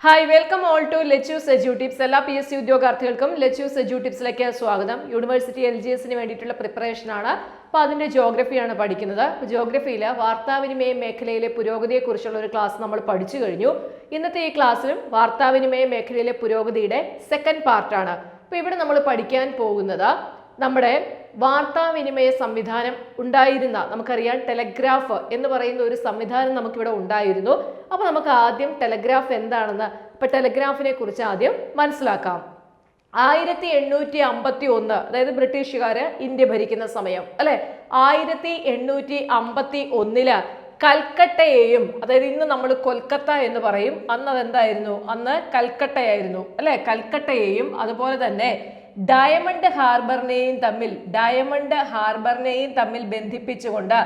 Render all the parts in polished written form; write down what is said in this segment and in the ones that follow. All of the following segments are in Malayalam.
Hi, welcome all to lettuce edu tips. എല്ലാ PSC ഉദ്യോഗാർത്ഥികൾക്കും ലെറ്റ്യൂസ് എജ്യൂ ടിപ്സിലേക്ക് സ്വാഗതം. യൂണിവേഴ്സിറ്റി LGSന് വേണ്ടിയിട്ടുള്ള പ്രിപ്പറേഷൻ ആണ്. അപ്പോൾ അതിൻ്റെ ജോഗ്രഫിയാണ് പഠിക്കുന്നത്. ജിയോഗ്രഫിയിൽ വാർത്താവിനിമയ മേഖലയിലെ പുരോഗതിയെക്കുറിച്ചുള്ള ഒരു ക്ലാസ് നമ്മൾ പഠിച്ചു കഴിഞ്ഞു. ഇന്നത്തെ ഈ ക്ലാസ്സിലും വാർത്താവിനിമയ മേഖലയിലെ പുരോഗതിയുടെ സെക്കൻഡ് പാർട്ടാണ്. അപ്പോൾ ഇവിടെ നമ്മൾ പഠിക്കാൻ പോകുന്നത് നമ്മുടെ വാർത്താവിനിമയ സംവിധാനം ഉണ്ടായിരുന്ന, നമുക്കറിയാം ടെലഗ്രാഫ് എന്ന് പറയുന്ന ഒരു സംവിധാനം നമുക്കിവിടെ ഉണ്ടായിരുന്നു. അപ്പോൾ നമുക്ക് ആദ്യം ടെലഗ്രാഫ് എന്താണെന്ന്, ഇപ്പം ടെലഗ്രാഫിനെ കുറിച്ച് ആദ്യം മനസ്സിലാക്കാം. 1851, അതായത് ബ്രിട്ടീഷുകാർ ഇന്ത്യ ഭരിക്കുന്ന സമയം അല്ലെ, 1851 കൽക്കട്ടയെയും, അതായത് ഇന്ന് നമ്മൾ കൊൽക്കത്ത എന്ന് പറയും, അന്ന് അതെന്തായിരുന്നു, അന്ന് കൽക്കട്ടയായിരുന്നു അല്ലെ. കൽക്കട്ടയെയും അതുപോലെ തന്നെ ഡയമണ്ട് ഹാർബറിനെയും തമ്മിൽ ബന്ധിപ്പിച്ചുകൊണ്ട്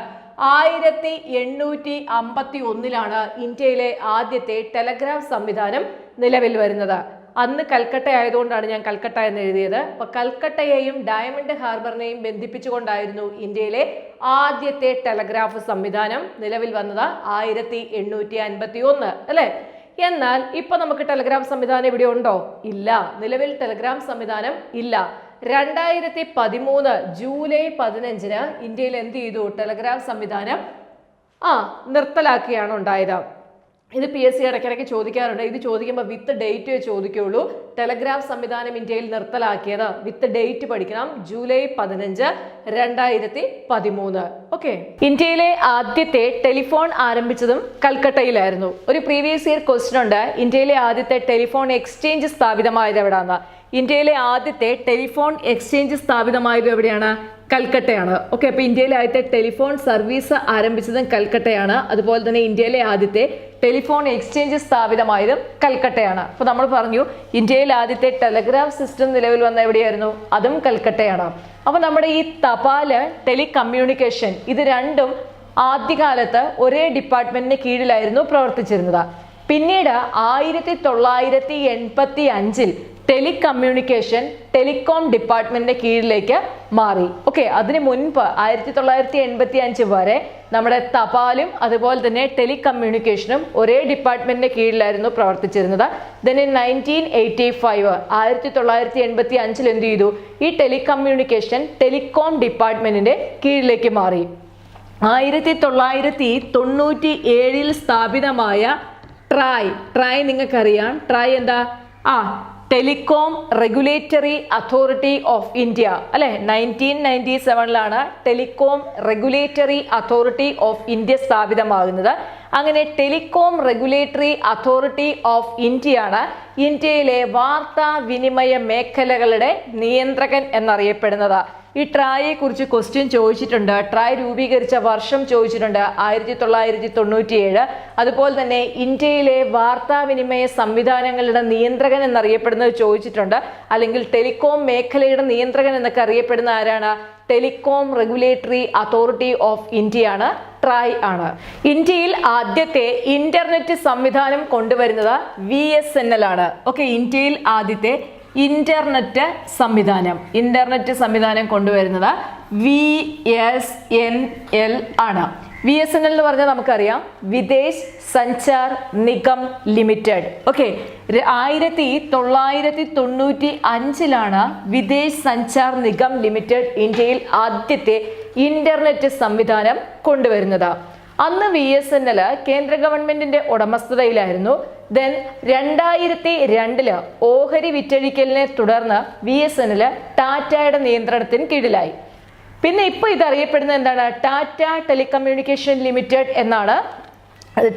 1851 ഇന്ത്യയിലെ ആദ്യത്തെ ടെലഗ്രാഫ് സംവിധാനം നിലവിൽ വരുന്നത്. അന്ന് കൽക്കട്ട ആയതുകൊണ്ടാണ് ഞാൻ കൽക്കട്ട എന്ന് എഴുതിയത്. അപ്പൊ കൽക്കട്ടയെയും ഡയമണ്ട് ഹാർബറിനെയും ബന്ധിപ്പിച്ചുകൊണ്ടായിരുന്നു ഇന്ത്യയിലെ ആദ്യത്തെ ടെലഗ്രാഫ് സംവിധാനം നിലവിൽ വന്നത് 1851 അല്ലെ. എന്നാൽ ഇപ്പൊ നമുക്ക് ടെലഗ്രാഫ് സംവിധാനം ഇവിടെ ഉണ്ടോ? ഇല്ല, നിലവിൽ ടെലഗ്രാഫ് സംവിധാനം ഇല്ല. 2013 ജൂലൈ 15 ഇന്ത്യയിൽ എന്ത് ചെയ്തു? ടെലഗ്രാഫ് സംവിധാനം നിർത്തലാക്കിയാണ് ഉണ്ടായത്. ഇത് PSC ഇടയ്ക്കിടയ്ക്ക് ചോദിക്കാറുണ്ട്. ഇത് ചോദിക്കുമ്പോൾ വിത്ത് ഡേറ്റ് ചോദിക്കുള്ളൂ. ടെലഗ്രാഫ് സംവിധാനം ഇന്ത്യയിൽ നിർത്തലാക്കിയത് വിത്ത് ഡേറ്റ് പഠിക്കണം. ജൂലൈ 15, 2013. ഓക്കെ. ഇന്ത്യയിലെ ആദ്യത്തെ ടെലിഫോൺ ആരംഭിച്ചതും കൽക്കട്ടയിലായിരുന്നു. ഒരു പ്രീവിയസ് ഇയർ ക്വസ്റ്റ്യൻ ഉണ്ട്, ഇന്ത്യയിലെ ആദ്യത്തെ ടെലിഫോൺ എക്സ്ചേഞ്ച് സ്ഥാപിതമായത് എവിടെയാണ്? ഇന്ത്യയിലെ ആദ്യത്തെ ടെലിഫോൺ എക്സ്ചേഞ്ച് സ്ഥാപിതമായത് എവിടെയാണ്? കൽക്കട്ടയാണ്. ഓക്കെ. അപ്പൊ ഇന്ത്യയിലെ ആദ്യത്തെ ടെലിഫോൺ സർവീസ് ആരംഭിച്ചതും കൽക്കട്ടയാണ്. അതുപോലെ തന്നെ ഇന്ത്യയിലെ ആദ്യത്തെ ടെലിഫോൺ എക്സ്ചേഞ്ച് സ്ഥാപിതമായതും കൽക്കട്ടയാണ്. അപ്പൊ നമ്മൾ പറഞ്ഞു ഇന്ത്യയിൽ ആദ്യത്തെ ടെലഗ്രാഫ് സിസ്റ്റം നിലവിൽ വന്ന എവിടെയായിരുന്നു? അതും കൽക്കട്ടയാണ്. അപ്പൊ നമ്മുടെ ഈ തപാല്, ടെലികമ്മ്യൂണിക്കേഷൻ, ഇത് രണ്ടും ആദ്യകാലത്ത് ഒരേ ഡിപ്പാർട്ട്മെന്റിന് കീഴിലായിരുന്നു പ്രവർത്തിച്ചിരുന്നത്. പിന്നീട് 1985 ടെലികമ്മ്യൂണിക്കേഷൻ ടെലികോം ഡിപ്പാർട്ട്മെന്റിന്റെ കീഴിലേക്ക് മാറി. ഓക്കെ. അതിനു മുൻപ് 1985 വരെ നമ്മുടെ തപാലും അതുപോലെ തന്നെ ടെലികമ്മ്യൂണിക്കേഷനും ഒരേ ഡിപ്പാർട്ട്മെന്റിന്റെ കീഴിലായിരുന്നു പ്രവർത്തിച്ചിരുന്നത്. then in 1985 1985 എന്ത് ചെയ്തു? ഈ ടെലികമ്മ്യൂണിക്കേഷൻ ടെലികോം ഡിപ്പാർട്ട്മെന്റിന്റെ കീഴിലേക്ക് മാറി. 1997 സ്ഥാപിതമായ ട്രായ് നിങ്ങൾക്കറിയാം. ട്രായ് എന്താ? Telecom regulatory authority of India അല്ലെ. 1997 telecom regulatory authority of India സ്ഥാപിതമാകുന്നത്. അങ്ങനെ ടെലികോം റെഗുലേറ്ററി അതോറിറ്റി ഓഫ് ഇന്ത്യയാണ് ഇന്ത്യയിലെ വാർത്താവിനിമയ മേഖലകളുടെ നിയന്ത്രകൻ എന്നറിയപ്പെടുന്നത്. ഈ ട്രായെ കുറിച്ച് ക്വസ്റ്റ്യൻ ചോദിച്ചിട്ടുണ്ട്. ട്രായ് രൂപീകരിച്ച വർഷം ചോദിച്ചിട്ടുണ്ട്, 1997. അതുപോലെ തന്നെ ഇന്ത്യയിലെ വാർത്താവിനിമയ സംവിധാനങ്ങളുടെ നിയന്ത്രകൻ എന്നറിയപ്പെടുന്നത് ചോദിച്ചിട്ടുണ്ട്. അല്ലെങ്കിൽ ടെലികോം മേഖലയുടെ നിയന്ത്രകൻ എന്നൊക്കെ അറിയപ്പെടുന്ന ആരാണ്? ടെലികോം റെഗുലേറ്ററി അതോറിറ്റി ഓഫ് ഇന്ത്യയാണ്, ട്രായ് ആണ്. ഇന്ത്യയിൽ ആദ്യത്തെ ഇന്റർനെറ്റ് സംവിധാനം കൊണ്ടുവരുന്നത് VSNL ആണ്. ഓക്കെ. ഇന്ത്യയിൽ ആദ്യത്തെ ഇന്റർനെറ്റ് സംവിധാനം കൊണ്ടുവരുന്നത് VSNL ആണ്. VSNL എന്ന് പറഞ്ഞാൽ നമുക്കറിയാം, Videsh Sanchar Nigam limited. Okay. 1995 Videsh Sanchar Nigam limited ഇന്ത്യയിൽ ആദ്യത്തെ ഇന്റർനെറ്റ് സംവിധാനം കൊണ്ടുവരുന്നത്. അന്ന് VSNL കേന്ദ്ര ഗവൺമെന്റിന്റെ ഉടമസ്ഥതയിലായിരുന്നു. then 2002 ഓഹരി വിറ്റഴിക്കലിനെ തുടർന്ന് VSNL ടാറ്റയുടെ നിയന്ത്രണത്തിന് കീഴിലായി. പിന്നെ ഇപ്പൊ ഇതറിയപ്പെടുന്നത് എന്താണ്? ടാറ്റ ടെലികമ്മ്യൂണിക്കേഷൻ ലിമിറ്റഡ് എന്നാണ്.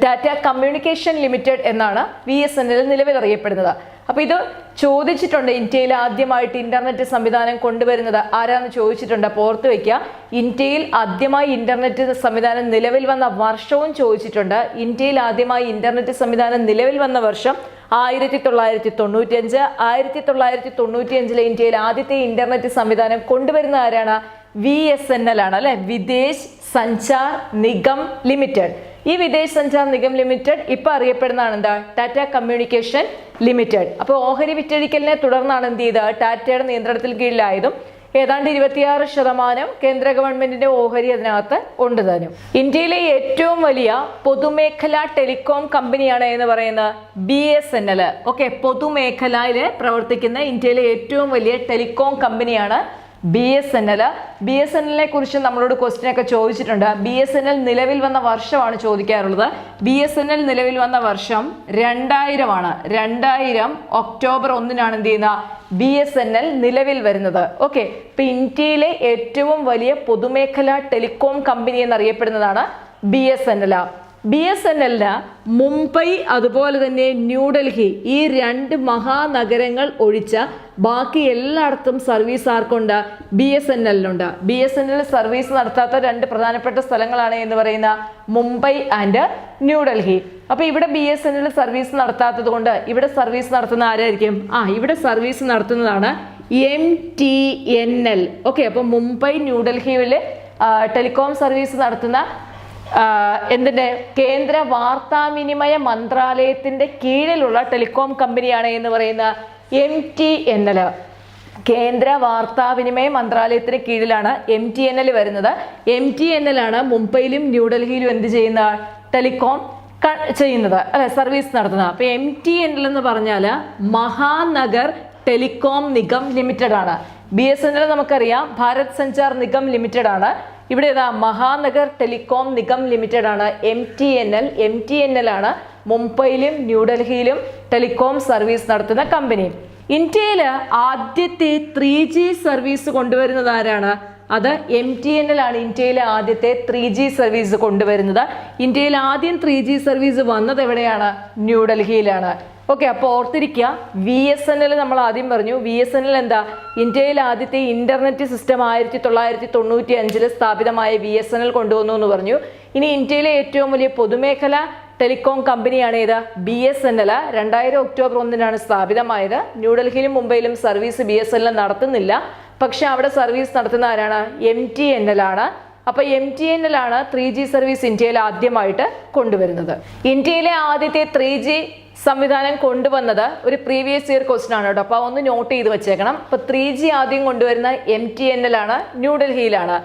ടാറ്റ കമ്മ്യൂണിക്കേഷൻ ലിമിറ്റഡ് എന്നാണ് VSNL നിലവിൽ അറിയപ്പെടുന്നത്. അപ്പൊ ഇത് ചോദിച്ചിട്ടുണ്ട്, ഇന്ത്യയിൽ ആദ്യമായിട്ട് ഇന്റർനെറ്റ് സംവിധാനം കൊണ്ടുവരുന്നത് ആരാന്ന് ചോദിച്ചിട്ടുണ്ട്. ഓർത്ത് വെക്കുക, ഇന്ത്യയിൽ ആദ്യമായി ഇന്റർനെറ്റ് സംവിധാനം നിലവിൽ വന്ന വർഷവും ചോദിച്ചിട്ടുണ്ട്. ഇന്ത്യയിൽ ആദ്യമായി ഇന്റർനെറ്റ് സംവിധാനം നിലവിൽ വന്ന വർഷം 1995. 1995 ഇന്ത്യയിൽ ആദ്യത്തെ ഇന്റർനെറ്റ് സംവിധാനം കൊണ്ടുവരുന്ന ആരാണ്? VSNL ആണ് അല്ലെ, വിദേശ് സഞ്ചാർ നിഗം ലിമിറ്റഡ്. ഈ വിദേശ് സഞ്ചാർ നിഗം ലിമിറ്റഡ് ഇപ്പൊ അറിയപ്പെടുന്നതാണ് എന്താ? Tata communication limited. അപ്പോൾ ഓഹരി വിറ്റഴിക്കലിനെ തുടർന്നാണ് എന്ത് ചെയ്തത്? ടാറ്റയുടെ നിയന്ത്രണത്തിൽ കീഴിലായതും ഏതാണ്ട് 26% കേന്ദ്ര ഗവൺമെന്റിന്റെ ഓഹരി അതിനകത്ത് ഉണ്ട് താനും. ഇന്ത്യയിലെ ഏറ്റവും വലിയ പൊതുമേഖലാ ടെലികോം കമ്പനിയാണ് എന്ന് പറയുന്നത് BSNL. ഓക്കെ, പൊതുമേഖലയിൽ പ്രവർത്തിക്കുന്ന ഇന്ത്യയിലെ ഏറ്റവും വലിയ ടെലികോം കമ്പനിയാണ് BSNL. BSNLനെ കുറിച്ച് നമ്മളോട് ക്വസ്റ്റ്യൻ ഒക്കെ ചോദിച്ചിട്ടുണ്ട്. BSNL നിലവിൽ വന്ന വർഷമാണ് ചോദിക്കാറുള്ളത്. BSNL നിലവിൽ വന്ന വർഷം 2000 ആണ്. 2000 ഒക്ടോബർ 1 എന്ത് ചെയ്യുന്ന BSNL നിലവിൽ വരുന്നത്. ഓക്കെ, ഇപ്പൊ ഇന്ത്യയിലെ ഏറ്റവും വലിയ പൊതുമേഖലാ ടെലികോം കമ്പനി എന്നറിയപ്പെടുന്നതാണ് BSNL. BSNLന് മുംബൈ അതുപോലെ തന്നെ ന്യൂഡൽഹി ഈ 2 മഹാനഗരങ്ങൾ ഒഴിച്ച ബാക്കി എല്ലായിടത്തും സർവീസ് ആർക്കുണ്ട്? BSNLനുണ്ട്. BSNL സർവീസ് നടത്താത്ത 2 പ്രധാനപ്പെട്ട സ്ഥലങ്ങളാണ് എന്ന് പറയുന്ന മുംബൈ ആൻഡ് ന്യൂഡൽഹി. അപ്പൊ ഇവിടെ BSNL സർവീസ് നടത്താത്തത് കൊണ്ട് ഇവിടെ സർവീസ് നടത്തുന്ന ആരായിരിക്കും? ഇവിടെ സർവീസ് നടത്തുന്നതാണ് MTNL. ഓക്കെ, അപ്പൊ മുംബൈ ന്യൂഡൽഹിയിലെ ടെലികോം സർവീസ് നടത്തുന്ന എന്തിന്റെ കേന്ദ്ര വാർത്താവിനിമയ മന്ത്രാലയത്തിന്റെ കീഴിലുള്ള ടെലികോം കമ്പനിയാണ് എന്ന് പറയുന്ന MTNL. കേന്ദ്ര വാർത്താവിനിമയ മന്ത്രാലയത്തിന് കീഴിലാണ് MTNL വരുന്നത്. MTNL ആണ് മുംബൈയിലും ന്യൂഡൽഹിയിലും എന്ത് ചെയ്യുന്ന ടെലികോം ചെയ്യുന്നത്, അല്ലെ, സർവീസ് നടത്തുന്നത്. അപ്പൊ MTNL എന്ന് പറഞ്ഞാൽ മഹാനഗർ ടെലികോം നിഗം ലിമിറ്റഡ് ആണ്. BSNL നമുക്കറിയാം ഭാരത് സഞ്ചാർ നിഗം ലിമിറ്റഡ് ആണ്. ഇവിടെ മഹാനഗർ ടെലികോം നിഗം ലിമിറ്റഡ് ആണ് MTNL. MTNL ആണ് മുംബൈയിലും ന്യൂഡൽഹിയിലും ടെലികോം സർവീസ് നടത്തുന്ന കമ്പനി. ഇന്ത്യയിൽ ആദ്യത്തെ 3G സർവീസ് കൊണ്ടുവരുന്നത് ആരാണ്? അത് MTNL ആണ്. ഇന്ത്യയിലെ ആദ്യത്തെ 3G സർവീസ് കൊണ്ടുവരുന്നത്. ഇന്ത്യയിൽ ആദ്യം 3G സർവീസ് വന്നത് എവിടെയാണ്? ന്യൂഡൽഹിയിലാണ്. ഓക്കെ, അപ്പോൾ ഓർത്തിരിക്കുക, VSNL നമ്മൾ ആദ്യം പറഞ്ഞു. VSNL എന്താ? ഇന്ത്യയിൽ ആദ്യത്തെ ഇന്റർനെറ്റ് സിസ്റ്റം 1995 സ്ഥാപിതമായ VSNL കൊണ്ടുവന്നു എന്ന് പറഞ്ഞു. ഇനി ഇന്ത്യയിലെ ഏറ്റവും വലിയ പൊതുമേഖല ടെലികോം കമ്പനിയാണ് ഏത്? BSNL. 2000 ഒക്ടോബർ 1 സ്ഥാപിതമായത്. ന്യൂഡൽഹിയിലും മുംബൈയിലും സർവീസ് BSNL നടത്തുന്നില്ല. പക്ഷെ അവിടെ സർവീസ് നടത്തുന്ന ആരാണ്? MTNL ആണ്. അപ്പൊ MTNL ആണ് 3G സർവീസ് ഇന്ത്യയിൽ ആദ്യമായിട്ട് കൊണ്ടുവരുന്നത്. ഇന്ത്യയിലെ ആദ്യത്തെ 3G സംവിധാനം കൊണ്ടുവന്നത് ഒരു പ്രീവിയസ് ഇയർ ക്വസ്റ്റ്യൻ ആണ് കേട്ടോ. അപ്പൊ ഒന്ന് നോട്ട് ചെയ്ത് വെച്ചേക്കണം. അപ്പൊ 3G ആദ്യം കൊണ്ടുവരുന്ന MTNL ആണ്, ന്യൂഡൽഹിയിലാണ്.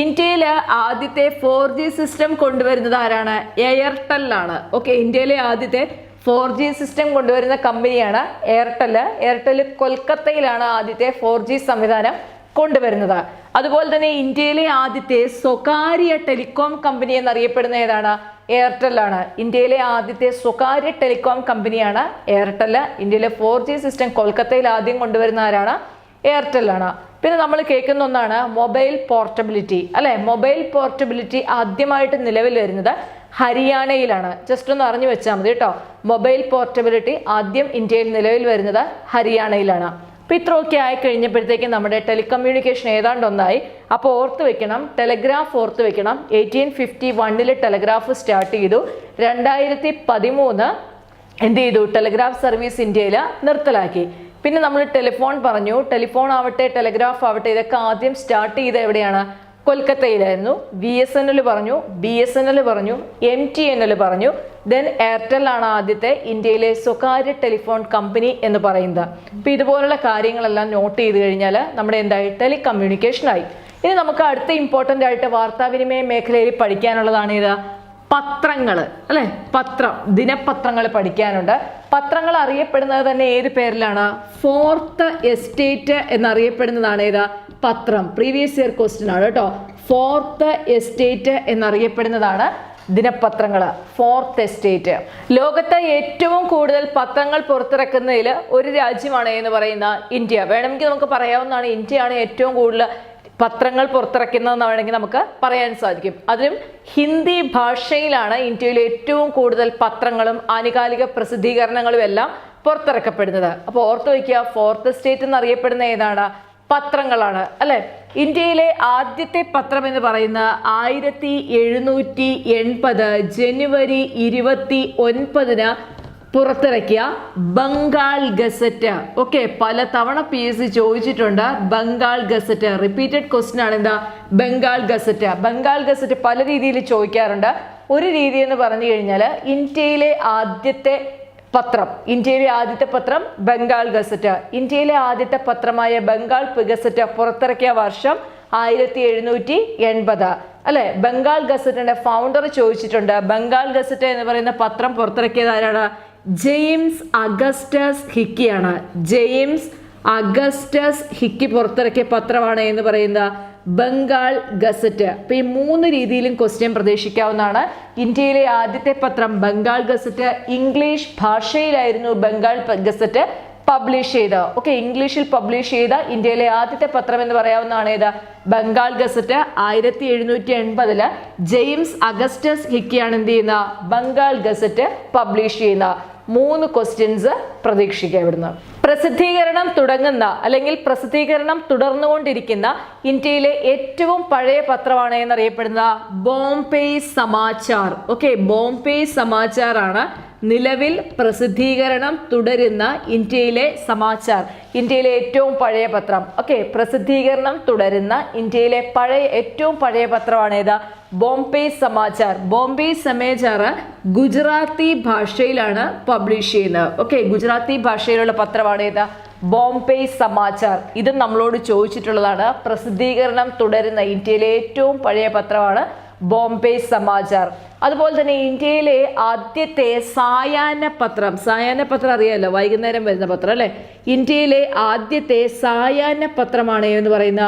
ഇന്ത്യയിലെ ആദ്യത്തെ 4G സിസ്റ്റം കൊണ്ടുവരുന്നത് ആരാണ്? എയർടെൽ ആണ്. ഓക്കെ, ഇന്ത്യയിലെ ആദ്യത്തെ 4G സിസ്റ്റം കൊണ്ടുവരുന്ന കമ്പനിയാണ് എയർടെൽ. എയർടെൽ കൊൽക്കത്തയിലാണ് ആദ്യത്തെ 4G സംവിധാനം കൊണ്ടുവരുന്നത്. അതുപോലെ തന്നെ ഇന്ത്യയിലെ ആദ്യത്തെ സ്വകാര്യ ടെലികോം കമ്പനി എന്നറിയപ്പെടുന്ന ഏതാണ്? എയർടെൽ ആണ്. ഇന്ത്യയിലെ ആദ്യത്തെ സ്വകാര്യ ടെലികോം കമ്പനിയാണ് എയർടെൽ. ഇന്ത്യയിലെ 4G സിസ്റ്റം കൊൽക്കത്തയിൽ ആദ്യം കൊണ്ടുവരുന്ന ആരാണ്? എയർടെൽ ആണ്. പിന്നെ നമ്മൾ കേൾക്കുന്ന ഒന്നാണ് മൊബൈൽ പോർട്ടബിലിറ്റി, അല്ലെ? മൊബൈൽ പോർട്ടബിലിറ്റി ആദ്യമായിട്ട് നിലവിൽ വരുന്നത് ഹരിയാനയിലാണ്. ജസ്റ്റ് ഒന്ന് അറിഞ്ഞു വെച്ചാൽ മതി കേട്ടോ. മൊബൈൽ പോർട്ടബിലിറ്റി ആദ്യം ഇന്ത്യയിൽ നിലവിൽ വരുന്നത് ഹരിയാനയിലാണ്. അപ്പൊ ഇത്രയൊക്കെ ആയി കഴിഞ്ഞപ്പോഴത്തേക്കും നമ്മുടെ ടെലികമ്മ്യൂണിക്കേഷൻ ഏതാണ്ട് ഒന്നായി. അപ്പോൾ ഓർത്ത് വെക്കണം, ടെലഗ്രാഫ് ഓർത്ത് വെക്കണം. 1851 ടെലഗ്രാഫ് സ്റ്റാർട്ട് ചെയ്തു. 2013 എന്ത് ചെയ്തു? ടെലഗ്രാഫ് സർവീസ് ഇന്ത്യയിൽ നിർത്തലാക്കി. പിന്നെ നമ്മൾ ടെലിഫോൺ പറഞ്ഞു. ടെലിഫോൺ ആവട്ടെ ടെലഗ്രാഫ് ആവട്ടെ ഇതൊക്കെ ആദ്യം സ്റ്റാർട്ട് ചെയ്ത എവിടെയാണ്? കൊൽക്കത്തയിലായിരുന്നു. VSNL പറഞ്ഞു, BSNL പറഞ്ഞു, MTNL പറഞ്ഞു. ദെൻ എയർടെൽ ആണ് ആദ്യത്തെ ഇന്ത്യയിലെ സ്വകാര്യ ടെലിഫോൺ കമ്പനി എന്ന് പറയുന്നത്. അപ്പൊ ഇതുപോലുള്ള കാര്യങ്ങളെല്ലാം നോട്ട് ചെയ്ത് കഴിഞ്ഞാൽ നമ്മുടെ എന്തായി? ടെലികമ്മ്യൂണിക്കേഷനായി. ഇനി നമുക്ക് അടുത്ത ഇമ്പോർട്ടൻ്റ് ആയിട്ട് വാർത്താവിനിമയ മേഖലയിൽ പഠിക്കാനുള്ളതാണ് ഇത് പത്രങ്ങൾ, അല്ലെ? പത്രം, ദിനപത്രങ്ങൾ പഠിക്കാനുണ്ട്. പത്രങ്ങൾ അറിയപ്പെടുന്നത് തന്നെ ഏത് പേരിലാണ്? ഫോർത്ത് എസ്റ്റേറ്റ് എന്നറിയപ്പെടുന്നതാണ് ഏത്? പത്രം. പ്രീവിയസ് ഇയർ ക്വസ്റ്റ്യൻ ആണ് കേട്ടോ. ഫോർത്ത് എസ്റ്റേറ്റ് എന്നറിയപ്പെടുന്നതാണ് ദിനപത്രങ്ങൾ. Fourth estate. ലോകത്തെ ഏറ്റവും കൂടുതൽ പത്രങ്ങൾ പുറത്തിറക്കുന്നതിൽ ഒരു രാജ്യമാണ് എന്ന് പറയുന്ന ഇന്ത്യ. വേണമെങ്കിൽ നമുക്ക് പറയാവുന്നതാണ് ഇന്ത്യയാണ് ഏറ്റവും കൂടുതൽ പത്രങ്ങൾ പുറത്തിറക്കുന്നതെന്ന് വേണമെങ്കിൽ നമുക്ക് പറയാൻ സാധിക്കും. അതിലും ഹിന്ദി ഭാഷയിലാണ് ഇന്ത്യയിലെ ഏറ്റവും കൂടുതൽ പത്രങ്ങളും ആനുകാലിക പ്രസിദ്ധീകരണങ്ങളും എല്ലാം പുറത്തിറക്കപ്പെടുന്നത്. അപ്പോൾ ഓർത്ത് വയ്ക്കുക, ഫോർത്ത് സ്റ്റേറ്റ് എന്നറിയപ്പെടുന്ന ഏതാണ്? പത്രങ്ങളാണ്, അല്ലെ? ഇന്ത്യയിലെ ആദ്യത്തെ പത്രം എന്ന് പറയുന്ന 1780 ജനുവരി 29 പുറത്തിറക്കിയ ബംഗാൾ ഗസറ്റ്. ഓക്കെ, പല തവണ PSC ചോദിച്ചിട്ടുണ്ട് ബംഗാൾ ഗസറ്റ്. റിപ്പീറ്റഡ് ക്വസ്റ്റ്യൻ ആണ് എന്താ? ബംഗാൾ ഗസറ്റ്. ബംഗാൾ ഗസറ്റ് പല രീതിയിൽ ചോദിക്കാറുണ്ട്. ഒരു രീതി എന്ന് പറഞ്ഞു കഴിഞ്ഞാൽ ഇന്ത്യയിലെ ആദ്യത്തെ പത്രം, ഇന്ത്യയിലെ ആദ്യത്തെ പത്രം ബംഗാൾ ഗസറ്റ്. ഇന്ത്യയിലെ ആദ്യത്തെ പത്രമായ ബംഗാൾ ഗസറ്റ് പുറത്തിറക്കിയ വർഷം 1780 അല്ലെ. ബംഗാൾ ഗസറ്റിന്റെ ഫൗണ്ടർ ചോദിച്ചിട്ടുണ്ട്. ബംഗാൾ ഗസറ്റ് എന്ന് പറയുന്ന പത്രം പുറത്തിറക്കിയത് ആരാണ്? ജെയിംസ് അഗസ്റ്റസ് ഹിക്കിയാണ്. ജെയിംസ് അഗസ്റ്റസ് ഹിക്കി പുറത്തിറക്കിയ പത്രമാണ് എന്ന് പറയുന്ന ബംഗാൾ ഗസറ്റ്. അപ്പൊ ഈ 3 രീതിയിലും ക്വസ്റ്റ്യൻ പ്രതീക്ഷിക്കാവുന്നതാണ്. ഇന്ത്യയിലെ ആദ്യത്തെ പത്രം ബംഗാൾ ഗസറ്റ്. ഇംഗ്ലീഷ് ഭാഷയിലായിരുന്നു ബംഗാൾ ഗസറ്റ് പബ്ലിഷ് ചെയ്ത. ഓക്കെ, ഇംഗ്ലീഷിൽ പബ്ലിഷ് ചെയ്ത ഇന്ത്യയിലെ ആദ്യത്തെ പത്രം എന്ന് പറയാവുന്നതാണ് ഏത്? ബംഗാൾ ഗസറ്റ്. 1780 ജെയിംസ് അഗസ്റ്റസ് ഹിക്കിയാണ് എന്ത് ചെയ്യുന്ന? ബംഗാൾ ഗസറ്റ് പബ്ലിഷ് ചെയ്യുന്ന. 3 ക്വസ്റ്റ്യൻസ് പ്രതീക്ഷിക്കുക ഇവിടുന്ന്. പ്രസിദ്ധീകരണം തുടങ്ങുന്ന അല്ലെങ്കിൽ പ്രസിദ്ധീകരണം തുടർന്നുകൊണ്ടിരിക്കുന്ന ഇന്ത്യയിലെ ഏറ്റവും പഴയ പത്രമാണ് എന്നറിയപ്പെടുന്ന ബോംബെ സമാചാർ. ഓക്കെ, ബോംബെ സമാചാർ ആണ് നിലവിൽ പ്രസിദ്ധീകരണം തുടരുന്ന ഇന്ത്യയിലെ സമാചാർ, ഇന്ത്യയിലെ ഏറ്റവും പഴയ പത്രം. ഓക്കെ, പ്രസിദ്ധീകരണം തുടരുന്ന ഇന്ത്യയിലെ ഏറ്റവും പഴയ പത്രമാണ് ഏതാ? ബോംബെ സമാചാർ. ബോംബെ സമാചാർ ഗുജറാത്തി ഭാഷയിലാണ് പബ്ലിഷ് ചെയ്യുന്നത്. ഓക്കെ, ഗുജറാത്തി ഭാഷയിലുള്ള പത്രമാണ് ഏതാ? ബോംബെ സമാചാർ. ഇത് നമ്മളോട് ചോദിച്ചിട്ടുള്ളതാണ്. പ്രസിദ്ധീകരണം തുടരുന്ന ഇന്ത്യയിലെ ഏറ്റവും പഴയ പത്രമാണ് ബോംബെ സമാചാർ. അതുപോലെ തന്നെ ഇന്ത്യയിലെ ആദ്യത്തെ സായാഹ്ന പത്രം അറിയാമല്ലോ, വൈകുന്നേരം വരുന്ന പത്രം അല്ലെ. ഇന്ത്യയിലെ ആദ്യത്തെ സായാഹ്ന പത്രമാണ് എന്ന് പറയുന്ന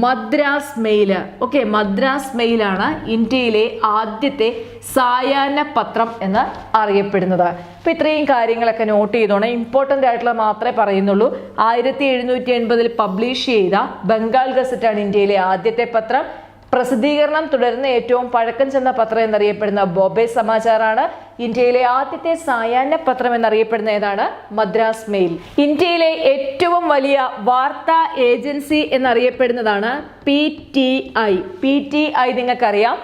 മദ്രാസ് മെയിൽ. ഓക്കെ, മദ്രാസ് മെയിലാണ് ഇന്ത്യയിലെ ആദ്യത്തെ സായാഹ്ന പത്രം എന്ന് അറിയപ്പെടുന്നത്. അപ്പൊ ഇത്രയും കാര്യങ്ങളൊക്കെ നോട്ട് ചെയ്തോണം. ഇമ്പോർട്ടൻ്റ് ആയിട്ടുള്ള മാത്രമേ പറയുന്നുള്ളൂ. 1780 പബ്ലിഷ് ചെയ്ത ബംഗാൾ ഗസറ്റാണ് ഇന്ത്യയിലെ ആദ്യത്തെ പത്രം. പ്രസിദ്ധീകരണം തുടരുന്ന ഏറ്റവും പഴക്കം ചെന്ന പത്രം എന്നറിയപ്പെടുന്ന ബോംബെ സമാചാറാണ്. ഇന്ത്യയിലെ ആദ്യത്തെ സായാഹ്ന പത്രം എന്നറിയപ്പെടുന്ന ഏതാണ്? മദ്രാസ് മെയിൽ. ഇന്ത്യയിലെ ഏറ്റവും വലിയ വാർത്താ ഏജൻസി എന്നറിയപ്പെടുന്നതാണ് PTI. PTI നിങ്ങൾക്കറിയാം,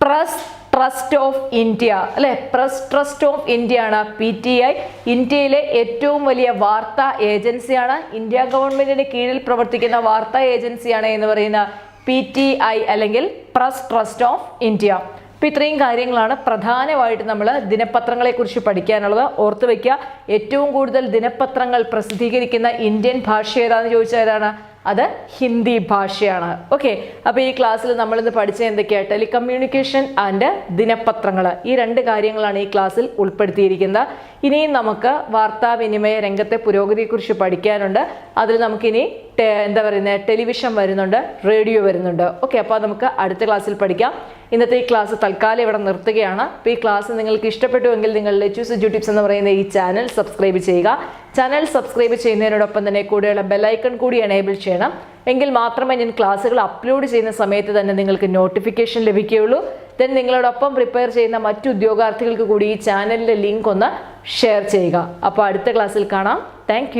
പ്രസ് ട്രസ്റ്റ് ഓഫ് ഇന്ത്യ അല്ലെ. പ്രസ് ട്രസ്റ്റ് ഓഫ് ഇന്ത്യ ആണ് PTI. ഇന്ത്യയിലെ ഏറ്റവും വലിയ വാർത്താ ഏജൻസിയാണ്. ഇന്ത്യ ഗവൺമെന്റിന് കീഴിൽ പ്രവർത്തിക്കുന്ന വാർത്താ ഏജൻസിയാണ് എന്ന് പറയുന്ന PTI അല്ലെങ്കിൽ പ്രസ് ട്രസ്റ്റ് ഓഫ് ഇന്ത്യ. അപ്പൊ ഇത്രയും കാര്യങ്ങളാണ് പ്രധാനമായിട്ട് നമ്മൾ ദിനപത്രങ്ങളെ കുറിച്ച് പഠിക്കാനുള്ളത്. ഓർത്തു വെക്കുക, ഏറ്റവും കൂടുതൽ ദിനപത്രങ്ങൾ പ്രസിദ്ധീകരിക്കുന്ന ഇന്ത്യൻ ഭാഷ ഏതാണെന്ന് ചോദിച്ചാൽ ഏതാണ്? അത് ഹിന്ദി ഭാഷയാണ്. ഓക്കെ, അപ്പൊ ഈ ക്ലാസ്സിൽ നമ്മൾ ഇന്ന് പഠിച്ച എന്തൊക്കെയാണ്? ടെലികമ്മ്യൂണിക്കേഷൻ ആൻഡ് ദിനപത്രങ്ങൾ. ഈ 2 കാര്യങ്ങളാണ് ഈ ക്ലാസ്സിൽ ഉൾപ്പെടുത്തിയിരിക്കുന്നത്. ഇനിയും നമുക്ക് വാർത്താവിനിമയ രംഗത്തെ പുരോഗതിയെക്കുറിച്ച് പഠിക്കാനുണ്ട്. അതിൽ നമുക്കിനി ടെലിവിഷൻ വരുന്നുണ്ട്, റേഡിയോ വരുന്നുണ്ട്. ഓക്കെ, അപ്പോൾ നമുക്ക് അടുത്ത ക്ലാസ്സിൽ പഠിക്കാം. ഇന്നത്തെ ഈ ക്ലാസ് തൽക്കാലം ഇവിടെ നിർത്തുകയാണ്. അപ്പോൾ ഈ ക്ലാസ് നിങ്ങൾക്ക് ഇഷ്ടപ്പെട്ടുവെങ്കിൽ നിങ്ങൾ ലെറ്റ്യൂസ് ടിപ്സ് എന്ന് പറയുന്ന ഈ ചാനൽ സബ്സ്ക്രൈബ് ചെയ്യുക. ചാനൽ സബ്സ്ക്രൈബ് ചെയ്യുന്നതിനോടൊപ്പം തന്നെ കൂടെയുള്ള ബെല്ലൈക്കൺ കൂടി എനേബിൾ ചെയ്യണം. എങ്കിൽ മാത്രമേ ഞാൻ ക്ലാസ്സുകൾ അപ്ലോഡ് ചെയ്യുന്ന സമയത്ത് തന്നെ നിങ്ങൾക്ക് നോട്ടിഫിക്കേഷൻ ലഭിക്കുകയുള്ളൂ. ദെൻ നിങ്ങളോടൊപ്പം പ്രിപ്പയർ ചെയ്യുന്ന മറ്റു ഉദ്യോഗാർത്ഥികൾക്ക് കൂടി ഈ ചാനലിൻ്റെ ലിങ്ക് ഒന്ന് ഷെയർ ചെയ്യുക. അപ്പോൾ അടുത്ത ക്ലാസ്സിൽ കാണാം. താങ്ക്